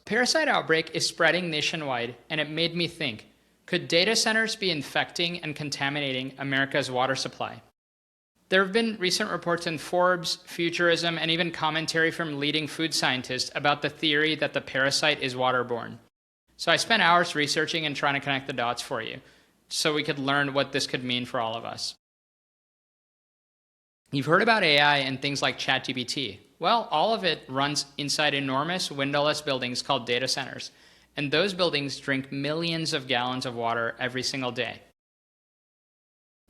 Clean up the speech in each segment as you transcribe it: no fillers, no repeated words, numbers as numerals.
Parasite outbreak is spreading nationwide, and it made me think, could data centers be infecting and contaminating America's water supply? There have been recent reports in Forbes, Futurism, and even commentary from leading food scientists about the theory that the parasite is waterborne. So I spent hours researching and trying to connect the dots for you, so we could learn what this could mean for all of us. You've heard about AI and things like ChatGPT. Well, all of it runs inside enormous windowless buildings called data centers, and those buildings drink millions of gallons of water every single day.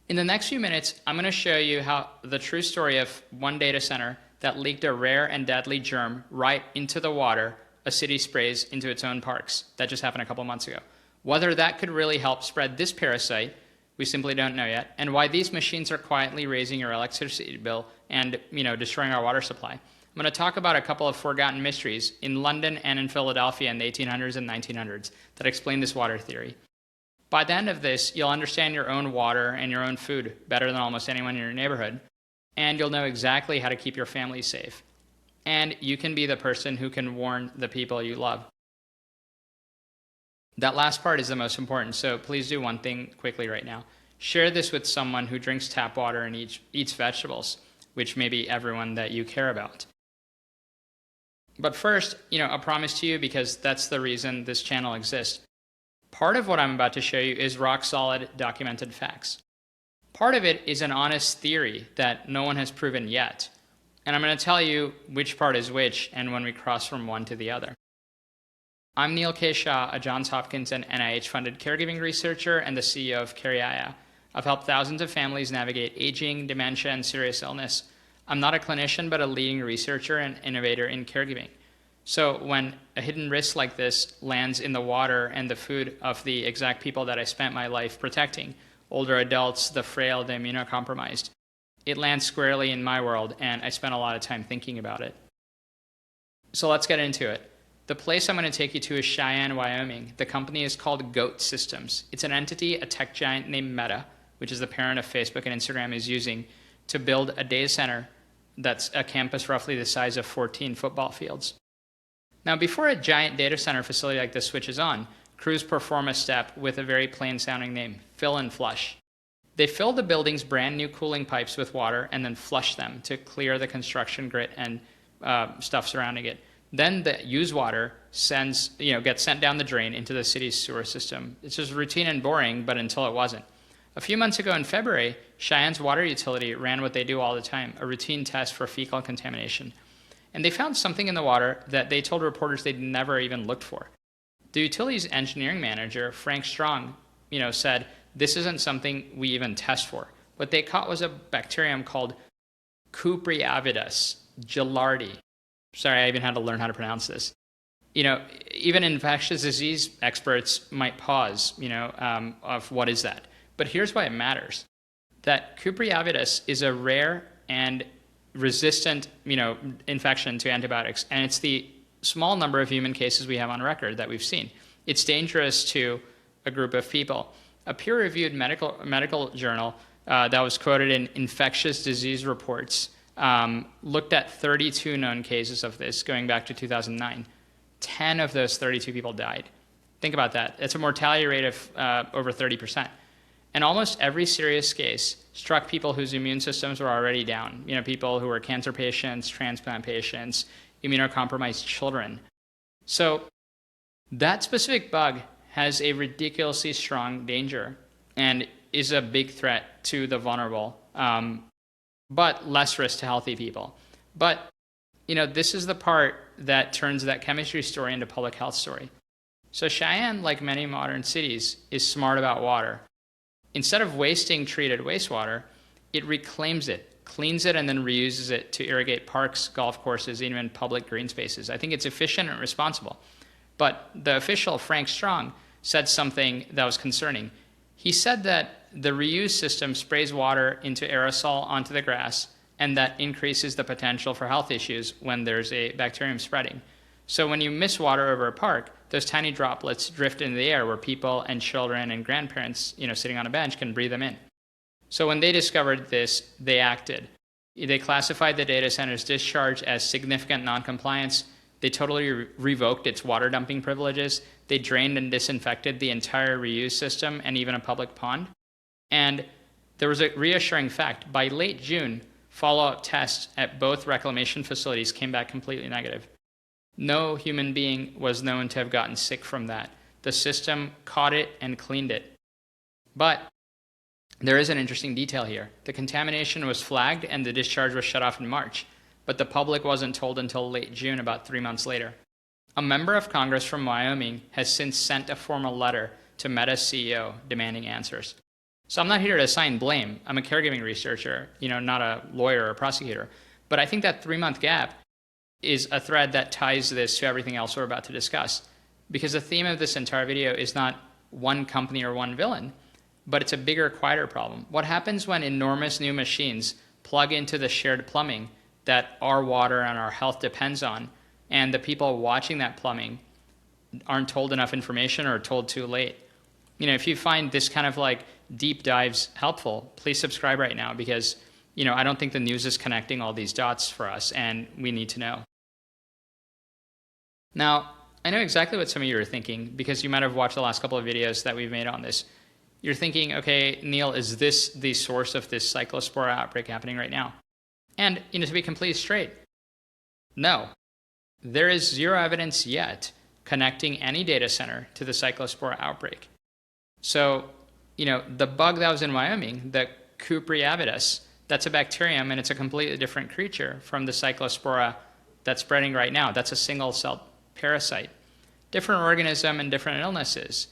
In the next few minutes, I'm going to show you how the true story of one data center that leaked a rare and deadly germ right into the water a city sprays into its own parks. That just happened a couple months ago. Whether that could really help spread this parasite, we simply don't know yet, and why these machines are quietly raising your electricity bill and, destroying our water supply. I'm going to talk about a couple of forgotten mysteries in London and in Philadelphia in the 1800s and 1900s that explain this water theory. By the end of this, you'll understand your own water and your own food better than almost anyone in your neighborhood, and you'll know exactly how to keep your family safe. And you can be the person who can warn the people you love. That last part is the most important, so please do one thing quickly right now. Share this with someone who drinks tap water and eats vegetables, which may be everyone that you care about. But first, a promise to you, because that's the reason this channel exists. Part of what I'm about to show you is rock-solid documented facts. Part of it is an honest theory that no one has proven yet. And I'm going to tell you which part is which and when we cross from one to the other. I'm Neil K. Shah, a Johns Hopkins and NIH-funded caregiving researcher and the CEO of Diarrhea. I've helped thousands of families navigate aging, dementia, and serious illness. I'm not a clinician, but a leading researcher and innovator in caregiving. So when a hidden risk like this lands in the water and the food of the exact people that I spent my life protecting, older adults, the frail, the immunocompromised, it lands squarely in my world, and I spent a lot of time thinking about it. So let's get into it. The place I'm going to take you to is Cheyenne, Wyoming. The company is called Goat Systems. It's an entity a tech giant named Meta, which is the parent of Facebook and Instagram, is using to build a data center that's a campus roughly the size of 14 football fields. Now, before a giant data center facility like this switches on, crews perform a step with a very plain-sounding name, fill and flush. They fill the building's brand new cooling pipes with water and then flush them to clear the construction grit and stuff surrounding it. Then the used water gets sent down the drain into the city's sewer system. It's just routine and boring, but until it wasn't. A few months ago in February, Cheyenne's water utility ran what they do all the time, a routine test for fecal contamination. And they found something in the water that they told reporters they'd never even looked for. The utility's engineering manager, Frank Strong, said, this isn't something we even test for. What they caught was a bacterium called Cupriavidus, gilardii. Sorry, I even had to learn how to pronounce this. Even infectious disease experts might pause, of what is that? But here's why it matters. That Cupriavidus is a rare and resistant, infection to antibiotics, and it's the small number of human cases we have on record that we've seen. It's dangerous to a group of people. A peer-reviewed medical journal that was quoted in infectious disease reports looked at 32 known cases of this going back to 2009. 10 of those 32 people died. Think about that. It's a mortality rate of over 30%. And almost every serious case struck people whose immune systems were already down. People who were cancer patients, transplant patients, immunocompromised children. So that specific bug has a ridiculously strong danger and is a big threat to the vulnerable, but less risk to healthy people. But, this is the part that turns that chemistry story into public health story. So Cheyenne, like many modern cities, is smart about water. Instead of wasting treated wastewater, it reclaims it, cleans it, and then reuses it to irrigate parks, golf courses, and even public green spaces. I think it's efficient and responsible. But the official, Frank Strong, said something that was concerning. He said that the reuse system sprays water into aerosol onto the grass, and that increases the potential for health issues when there's a bacterium spreading. So when you miss water over a park, those tiny droplets drift into the air where people and children and grandparents, sitting on a bench can breathe them in. So when they discovered this, they acted. They classified the data center's discharge as significant noncompliance, They totally revoked its water dumping privileges. They drained and disinfected the entire reuse system and even a public pond. And there was a reassuring fact. By late June, follow-up tests at both reclamation facilities came back completely negative. No human being was known to have gotten sick from that. The system caught it and cleaned it. But there is an interesting detail here. The contamination was flagged and the discharge was shut off in March, but the public wasn't told until late June, about 3 months later. A member of Congress from Wyoming has since sent a formal letter to Meta's CEO demanding answers. So I'm not here to assign blame. I'm a caregiving researcher, not a lawyer or a prosecutor. But I think that 3-month gap is a thread that ties this to everything else we're about to discuss. Because the theme of this entire video is not one company or one villain, but it's a bigger, quieter problem. What happens when enormous new machines plug into the shared plumbing that our water and our health depends on, and the people watching that plumbing aren't told enough information or told too late? If you find this kind of deep dives helpful, please subscribe right now, because I don't think the news is connecting all these dots for us, and we need to know. Now, I know exactly what some of you are thinking, because you might have watched the last couple of videos that we've made on this. You're thinking, okay, Neil, is this the source of this Cyclospora outbreak happening right now? And, to be completely straight, no. There is zero evidence yet connecting any data center to the Cyclospora outbreak. So, the bug that was in Wyoming, the Cupriavidus, that's a bacterium, and it's a completely different creature from the Cyclospora that's spreading right now. That's a single-celled parasite. Different organism and different illnesses.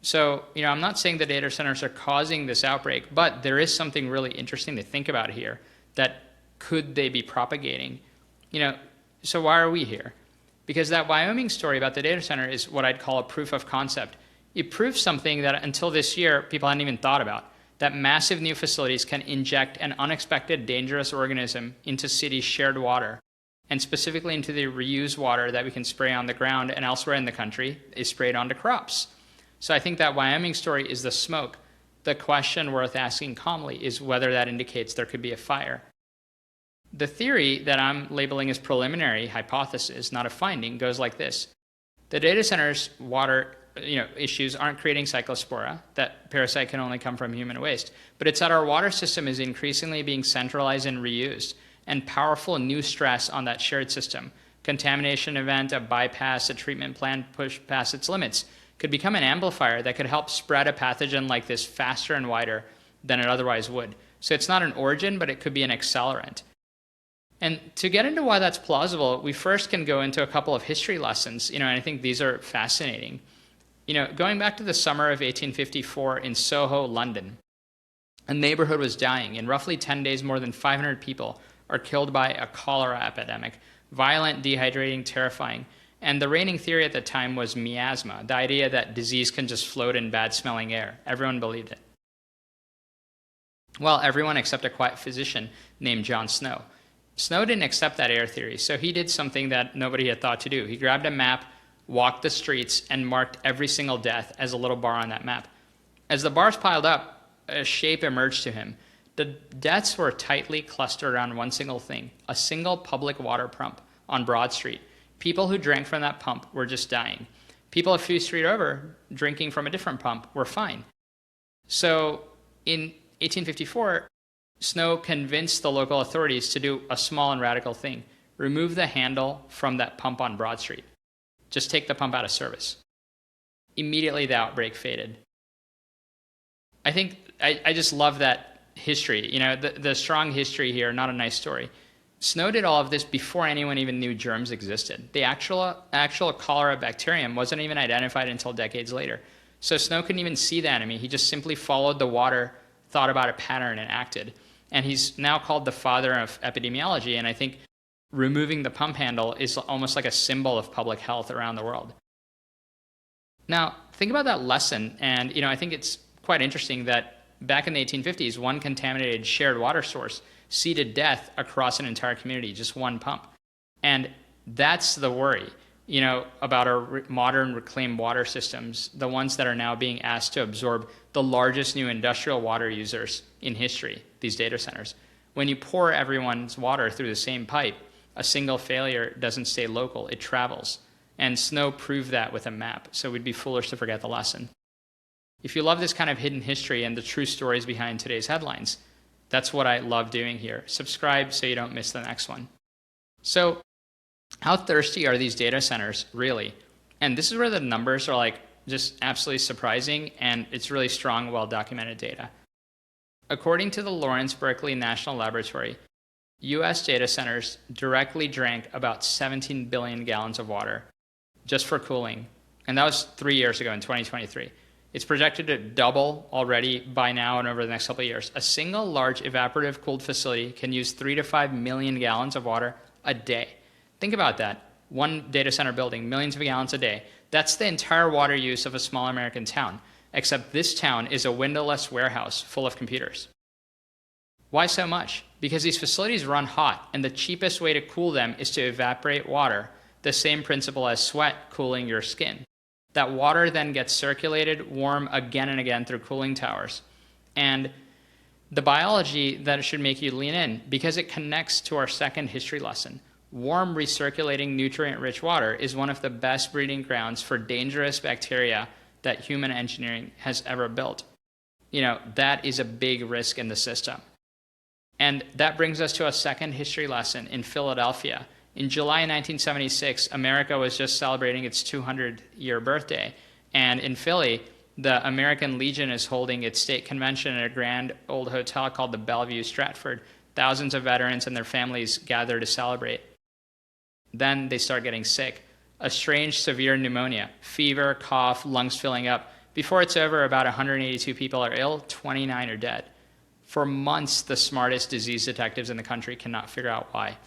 So, I'm not saying the data centers are causing this outbreak, but there is something really interesting to think about here, that could they be propagating? So why are we here? Because that Wyoming story about the data center is what I'd call a proof of concept. It proves something that until this year, people hadn't even thought about, that massive new facilities can inject an unexpected dangerous organism into cities' shared water, and specifically into the reused water that we can spray on the ground and elsewhere in the country is sprayed onto crops. So I think that Wyoming story is the smoke. The question worth asking calmly is whether that indicates there could be a fire. The theory that I'm labeling as preliminary hypothesis, not a finding, goes like this. The data center's water issues aren't creating Cyclospora. That parasite can only come from human waste. But it's that our water system is increasingly being centralized and reused, and powerful new stress on that shared system, contamination event, a bypass, a treatment plant push past its limits, could become an amplifier that could help spread a pathogen like this faster and wider than it otherwise would. So it's not an origin, but it could be an accelerant. And to get into why that's plausible, we first can go into a couple of history lessons, and I think these are fascinating. Going back to the summer of 1854 in Soho, London, a neighborhood was dying. In roughly 10 days, more than 500 people are killed by a cholera epidemic, violent, dehydrating, terrifying. And the reigning theory at the time was miasma, the idea that disease can just float in bad-smelling air. Everyone believed it. Well, everyone except a quiet physician named John Snow. Snow didn't accept that air theory, so he did something that nobody had thought to do. He grabbed a map, walked the streets, and marked every single death as a little bar on that map. As the bars piled up, a shape emerged to him. The deaths were tightly clustered around one single thing, a single public water pump on Broad Street. People who drank from that pump were just dying. People a few streets over, drinking from a different pump, were fine. So in 1854, Snow convinced the local authorities to do a small and radical thing. Remove the handle from that pump on Broad Street. Just take the pump out of service. Immediately the outbreak faded. I just love that history. The strong history here, not a nice story. Snow did all of this before anyone even knew germs existed. The actual cholera bacterium wasn't even identified until decades later. So Snow couldn't even see the enemy. He just simply followed the water, thought about a pattern, and acted. And he's now called the father of epidemiology, and I think removing the pump handle is almost like a symbol of public health around the world. Now, think about that lesson, and I think it's quite interesting that back in the 1850s, one contaminated shared water source seeded death across an entire community, just one pump. And that's the worry, about our modern reclaimed water systems, the ones that are now being asked to absorb the largest new industrial water users in history, these data centers. When you pour everyone's water through the same pipe, a single failure doesn't stay local, it travels. And Snow proved that with a map, so we'd be foolish to forget the lesson. If you love this kind of hidden history and the true stories behind today's headlines, that's what I love doing here. Subscribe so you don't miss the next one. So, how thirsty are these data centers really? And this is where the numbers are like just absolutely surprising, and it's really strong, well-documented data. According to the Lawrence Berkeley National Laboratory, US data centers directly drank about 17 billion gallons of water just for cooling. And that was 3 years ago in 2023. It's projected to double already by now and over the next couple of years. A single large evaporative cooled facility can use 3 to 5 million gallons of water a day. Think about that. One data center building, millions of gallons a day. That's the entire water use of a small American town, except this town is a windowless warehouse full of computers. Why so much? Because these facilities run hot, and the cheapest way to cool them is to evaporate water, the same principle as sweat cooling your skin. That water then gets circulated warm again and again through cooling towers. And the biology that should make you lean in, because it connects to our second history lesson. Warm, recirculating, nutrient-rich water is one of the best breeding grounds for dangerous bacteria that human engineering has ever built. That is a big risk in the system. And that brings us to a second history lesson in Philadelphia. In July 1976, America was just celebrating its 200-year birthday. And in Philly, the American Legion is holding its state convention at a grand old hotel called the Bellevue Stratford. Thousands of veterans and their families gather to celebrate. Then they start getting sick. A strange, severe pneumonia, fever, cough, lungs filling up. Before it's over, about 182 people are ill, 29 are dead. For months, the smartest disease detectives in the country cannot figure out why.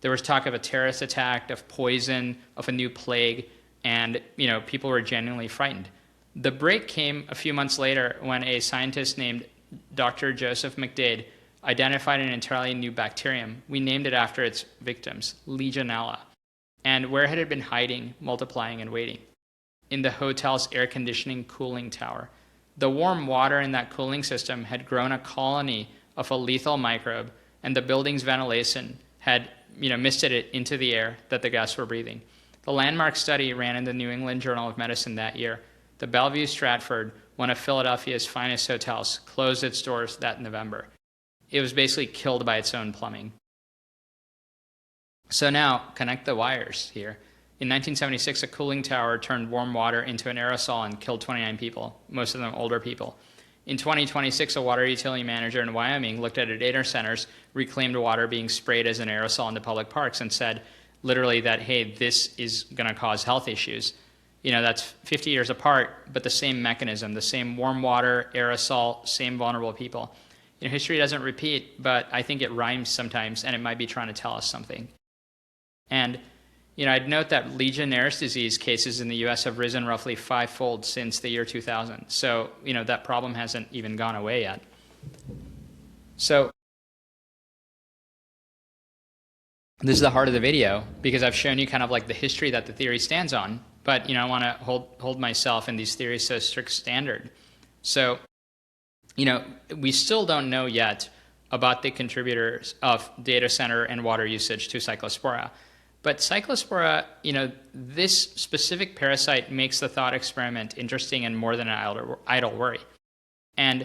There was talk of a terrorist attack, of poison, of a new plague, and people were genuinely frightened. The break came a few months later when a scientist named Dr. Joseph McDade identified an entirely new bacterium. We named it after its victims, Legionella. And where had it been hiding, multiplying, and waiting? In the hotel's air conditioning cooling tower. The warm water in that cooling system had grown a colony of a lethal microbe, and the building's ventilation had misted it into the air that the guests were breathing. The landmark study ran in the New England Journal of Medicine that year. The Bellevue Stratford, one of Philadelphia's finest hotels, closed its doors that November. It was basically killed by its own plumbing. So now, connect the wires here. In 1976, a cooling tower turned warm water into an aerosol and killed 29 people, most of them older people. In 2026, a water utility manager in Wyoming looked at data centers, reclaimed water being sprayed as an aerosol into public parks, and said literally that, hey, this is going to cause health issues. That's 50 years apart, but the same mechanism, the same warm water, aerosol, same vulnerable people. History doesn't repeat, but I think it rhymes sometimes, and it might be trying to tell us something. And I'd note that Legionnaires disease cases in the U.S. have risen roughly 5-fold since the year 2000. So, that problem hasn't even gone away yet. So, this is the heart of the video, because I've shown you kind of like the history that the theory stands on. But, I want to hold myself and these theories to a strict standard. So, we still don't know yet about the contributors of data center and water usage to Cyclospora. But Cyclospora, this specific parasite makes the thought experiment interesting and more than an idle worry. And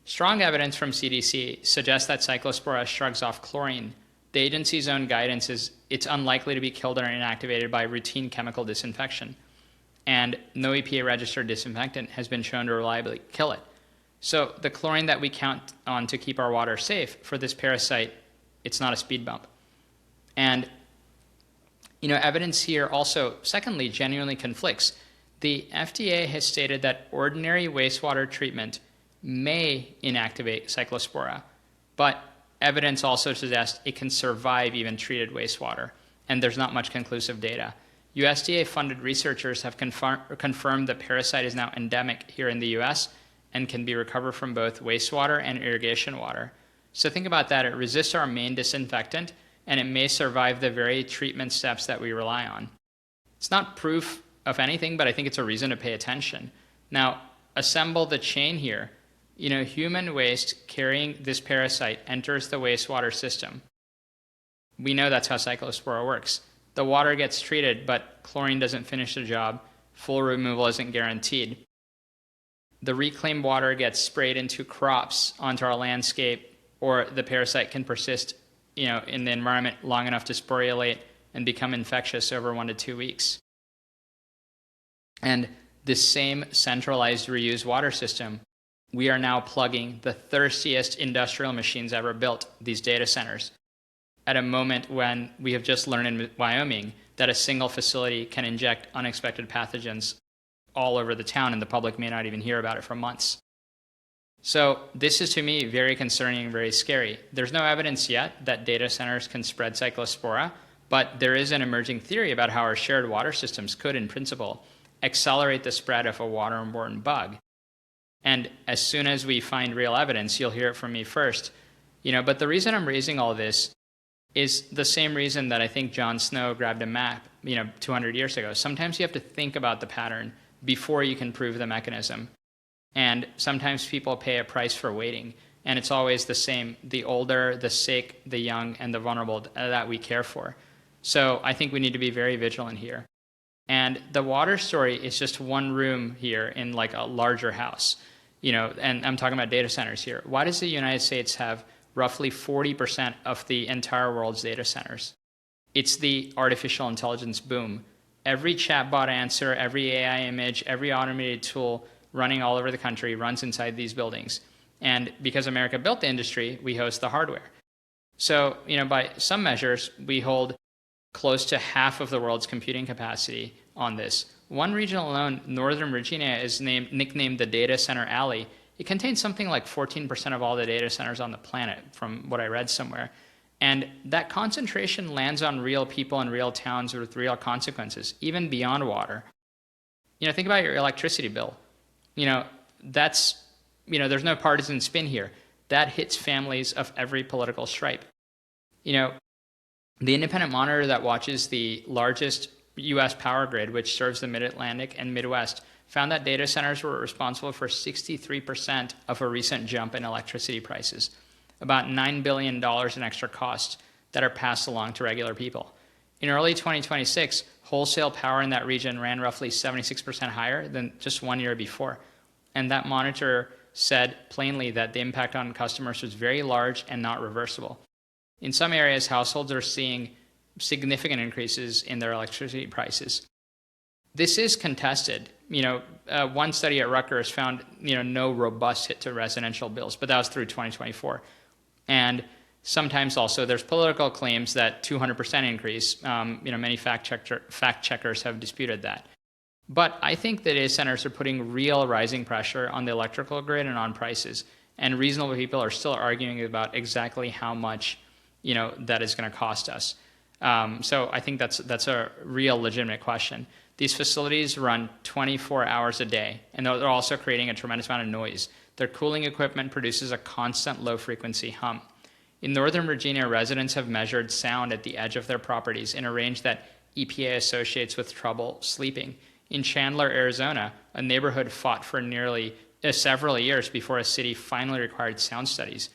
strong evidence from CDC suggests that Cyclospora shrugs off chlorine. The agency's own guidance is it's unlikely to be killed or inactivated by routine chemical disinfection. And no EPA-registered disinfectant has been shown to reliably kill it. So the chlorine that we count on to keep our water safe for this parasite, it's not a speed bump. And evidence here also, secondly, genuinely conflicts. The FDA has stated that ordinary wastewater treatment may inactivate Cyclospora, but evidence also suggests it can survive even treated wastewater, and there's not much conclusive data. USDA-funded researchers have confirmed the parasite is now endemic here in the U.S. and can be recovered from both wastewater and irrigation water. So think about that. It resists our main disinfectant, and it may survive the very treatment steps that we rely on. It's not proof of anything, but I think it's a reason to pay attention. Now, assemble the chain here. Human waste carrying this parasite enters the wastewater system. We know that's how Cyclospora works. The water gets treated, but chlorine doesn't finish the job. Full removal isn't guaranteed. The reclaimed water gets sprayed into crops onto our landscape, or the parasite can persist, in the environment long enough to sporulate and become infectious over 1 to 2 weeks. And this same centralized reused water system, we are now plugging the thirstiest industrial machines ever built, these data centers, at a moment when we have just learned in Wyoming that a single facility can inject unexpected pathogens all over the town, and the public may not even hear about it for months. So this is, to me, very concerning and very scary. There's no evidence yet that data centers can spread Cyclospora, but there is an emerging theory about how our shared water systems could, in principle, accelerate the spread of a waterborne bug. And as soon as we find real evidence, you'll hear it from me first. But the reason I'm raising all this is the same reason that I think Jon Snow grabbed a map, 200 years ago. Sometimes you have to think about the pattern before you can prove the mechanism. And sometimes people pay a price for waiting. And it's always the same: the older, the sick, the young, and the vulnerable that we care for. So I think we need to be very vigilant here. And the water story is just one room here in like a larger house. And I'm talking about data centers here. Why does the United States have roughly 40% of the entire world's data centers? It's the artificial intelligence boom. Every chatbot answer, every AI image, every automated tool running all over the country runs inside these buildings. And because America built the industry, we host the hardware. So, by some measures, we hold close to half of the world's computing capacity on this. One region alone, Northern Virginia, is nicknamed the Data Center Alley. It contains something like 14% of all the data centers on the planet, from what I read somewhere. And that concentration lands on real people and real towns with real consequences, even beyond water. Think about your electricity bill. There's no partisan spin here. That hits families of every political stripe. The independent monitor that watches the largest U.S. power grid, which serves the Mid-Atlantic and Midwest, found that data centers were responsible for 63% of a recent jump in electricity prices, about $9 billion in extra costs that are passed along to regular people. In early 2026, wholesale power in that region ran roughly 76% higher than just 1 year before. And that monitor said plainly that the impact on customers was very large and not reversible. In some areas, households are seeing significant increases in their electricity prices. This is contested. One study at Rutgers found, no robust hit to residential bills, but that was through 2024. And sometimes also there's political claims that 200% increase. Many fact checkers have disputed that. But I think that data centers are putting real rising pressure on the electrical grid and on prices. And reasonable people are still arguing about exactly how much, that is going to cost us. So I think that's a real legitimate question. These facilities run 24 hours a day, and they're also creating a tremendous amount of noise. Their cooling equipment produces a constant low-frequency hum. In Northern Virginia, residents have measured sound at the edge of their properties in a range that EPA associates with trouble sleeping. In Chandler, Arizona, a neighborhood fought for nearly several years before a city finally required sound studies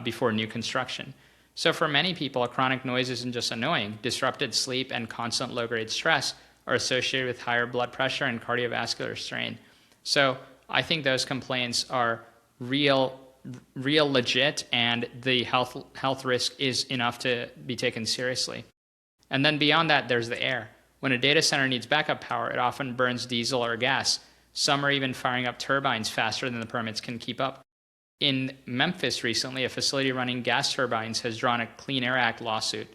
before new construction. So for many people, chronic noise isn't just annoying. Disrupted sleep and constant low-grade stress are associated with higher blood pressure and cardiovascular strain. So I think those complaints are real legit, and the health risk is enough to be taken seriously. And then beyond that, there's the air. When a data center needs backup power, it often burns diesel or gas. Some are even firing up turbines faster than the permits can keep up. In Memphis recently, a facility running gas turbines has drawn a Clean Air Act lawsuit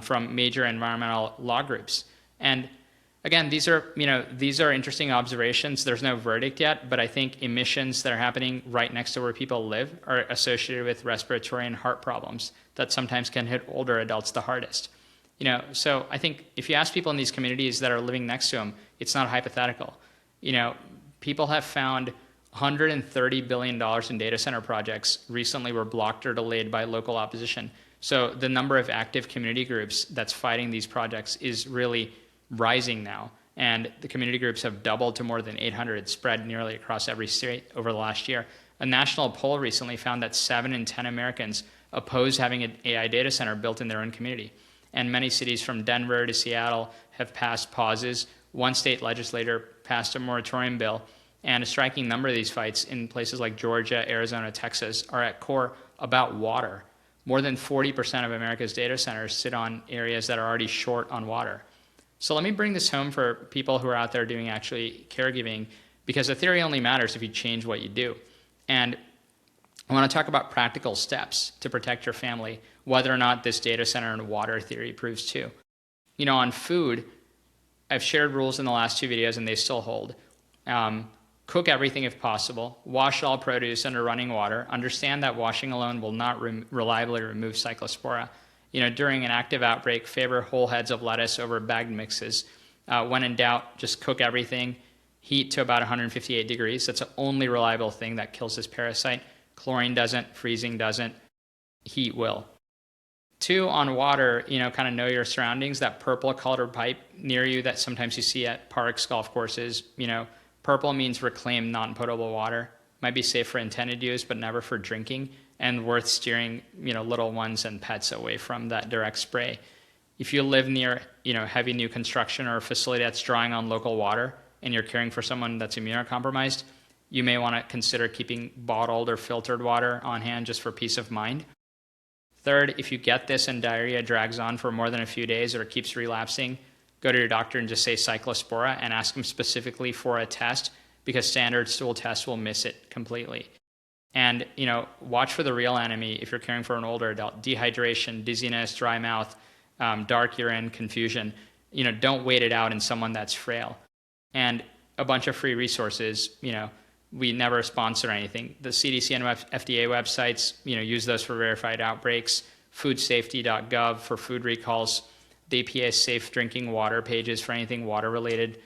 from major environmental law groups. And again, these are interesting observations. There's no verdict yet, but I think emissions that are happening right next to where people live are associated with respiratory and heart problems that sometimes can hit older adults the hardest. So I think if you ask people in these communities that are living next to them, it's not hypothetical. People have found $130 billion in data center projects recently were blocked or delayed by local opposition. So the number of active community groups that's fighting these projects is really rising now. And the community groups have doubled to more than 800, spread nearly across every state over the last year. A national poll recently found that 7 in 10 Americans oppose having an AI data center built in their own community. And many cities from Denver to Seattle have passed pauses. One state legislator passed a moratorium bill, and a striking number of these fights in places like Georgia, Arizona, Texas are at core about water. More than 40% of America's data centers sit on areas that are already short on water. So let me bring this home for people who are out there doing actually caregiving, because the theory only matters if you change what you do. And I want to talk about practical steps to protect your family, whether or not this data center and water theory proves true. On food, I've shared rules in the last 2 videos and they still hold. Cook everything if possible. Wash all produce under running water. Understand that washing alone will not reliably remove Cyclospora. During an active outbreak, favor whole heads of lettuce over bagged mixes. When in doubt, just cook everything. Heat to about 158 degrees. That's the only reliable thing that kills this parasite. Chlorine doesn't, freezing doesn't, heat will. 2, on water, kind of know your surroundings. That purple colored pipe near you that sometimes you see at parks, golf courses, purple means reclaimed non-potable water. Might be safe for intended use, but never for drinking, and worth steering, little ones and pets away from that direct spray. If you live near, heavy new construction or a facility that's drawing on local water and you're caring for someone that's immunocompromised, you may want to consider keeping bottled or filtered water on hand just for peace of mind. 3rd, if you get this and diarrhea drags on for more than a few days or keeps relapsing, go to your doctor and just say Cyclospora and ask them specifically for a test, because standard stool tests will miss it completely. And, watch for the real enemy if you're caring for an older adult. Dehydration, dizziness, dry mouth, dark urine, confusion. Don't wait it out in someone that's frail. And a bunch of free resources, we never sponsor anything. The CDC and FDA websites, use those for verified outbreaks. Foodsafety.gov for food recalls. The EPA's safe drinking water pages for anything water related.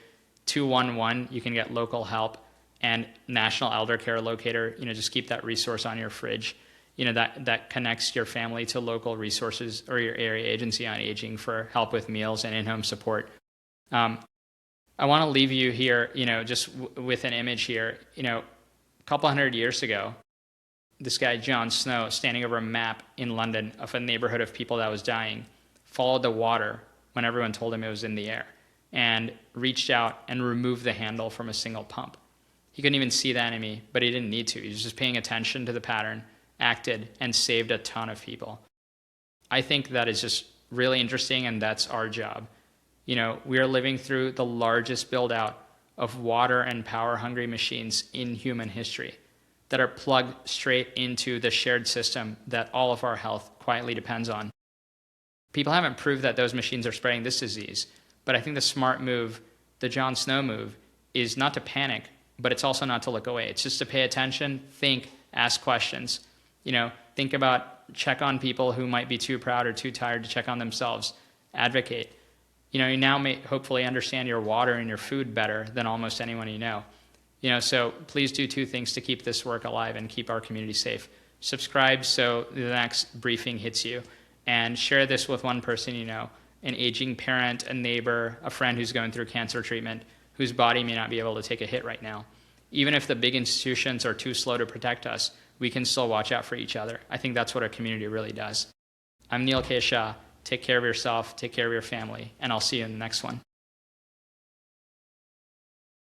211, you can get local help. And National Elder Care Locator, just keep that resource on your fridge. That connects your family to local resources or your area agency on aging for help with meals and in-home support. I want to leave you here, just with an image here. A couple 100 years ago, this guy, John Snow, standing over a map in London of a neighborhood of people that was dying, followed the water when everyone told him it was in the air, and reached out and removed the handle from a single pump. He couldn't even see the enemy, but he didn't need to. He was just paying attention to the pattern, acted, and saved a ton of people. I think that is just really interesting, and that's our job. We are living through the largest build out of water and power hungry machines in human history that are plugged straight into the shared system that all of our health quietly depends on. People haven't proved that those machines are spreading this disease, but I think the smart move, the Jon Snow move, is not to panic, but it's also not to look away. It's just to pay attention, think, ask questions. Think about, check on people who might be too proud or too tired to check on themselves. Advocate. You now may hopefully understand your water and your food better than almost anyone you know. So please do 2 things to keep this work alive and keep our community safe. Subscribe so the next briefing hits you, and share this with one person an aging parent, a neighbor, a friend who's going through cancer treatment, whose body may not be able to take a hit right now. Even if the big institutions are too slow to protect us, we can still watch out for each other. I think that's what a community really does. I'm Neil K. Shah. Take care of yourself, take care of your family, and I'll see you in the next one.